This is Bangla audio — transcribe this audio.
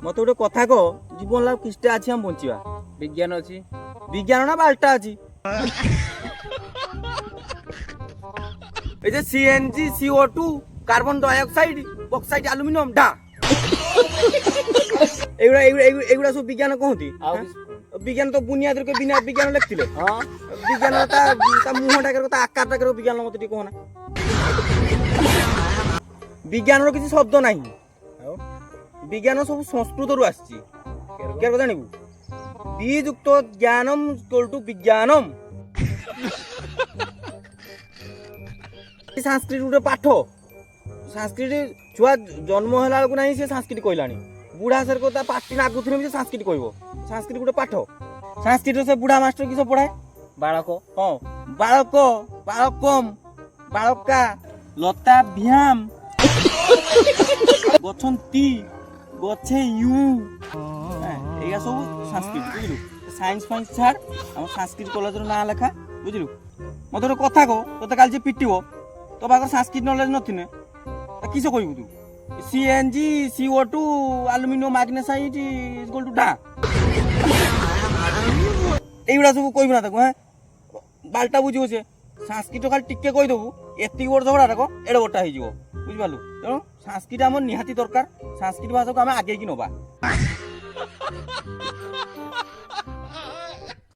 মতো গোটে কথা কহ জীবন লাভ কিস্তে আছে আমি বঞ্চিবা বিজ্ঞান ଅଛି বিজ্ঞান না বাল্টা আছে এই যে CNG CO2 carbon dioxide bauxite aluminium ডা এগুলা সব বিজ্ঞান কহতি ଆଉ বিজ্ঞান তো বুনিয়াদের কে বিনা বিজ্ঞান লিখছিলে ହଁ বিজ্ঞান তা মুহটা কেন তা আকারটা কেন বিজ্ঞান মতে ঠিক কহনা বিজ্ঞানর কিছু শব্দ নাই ଆଉ বিজ্ঞান সব সংস্কৃতরু আসছে কেন জানিবু বিযুক্ত জ্ঞানম ইকুয়াল টু বিজ্ঞানম সংস্কৃত গোটে পাঠ সংস্কৃত ছুয়া জন্ম হেলা বেলକୁ ନାହିଁ ସେ ସଂସ୍କୃତ କହିଲାଣି ବୁଢା ସାର୍ ତା ପାଟି ନାଗୁଥିଲେ ବି ସେ ସଂସ୍କୃତ କହିବ ସଂସ୍କୃତ ଗୋଟେ ପାଠ ସଂସ୍କୃତ ସେ ବୁଢା ମାଷ୍ଟର କିସ ପଢାଏ ବାଳକ ହଁ ବାଳକ ବାଳକମ ବାଳକା ଲତା ଭ୍ୟାମ ଗଛନ୍ତି ଗଛେ ୟୁ ଏଇଆ ସବୁ ସଂସ୍କୃତ ବୁଝିଲୁ ସାଇନ୍ସ ଫାଇନ୍ସ ଛାଡ ଆମ ସଂସ୍କୃତ କଲେଜର ନାଁ ଲେଖା ବୁଝିଲୁ ମତେ ଗୋଟେ କଥା କହ ତୋତେ କାଲି ଯେ ପିଟିବ ତୋ ପାଖରେ ସଂସ୍କୃତ ନଲେଜ ନଥିନେ কিস কইবু তুই CNG CO2 aluminium magnesite equal to ডা এইগুলা সব কইবু না তাকু হ্যাঁ বালটা বুঝিব সে সংস্কৃত খালি টিকে কই দেবু এতিকি বড় ঝগড়া রাখো এড়ে বড়টা হয়ে যাব বুঝিপারলু তেণু সংস্কৃত আমার নিহাতি দরকার সংস্কৃত ভাষাকে আমি আগে কি নবা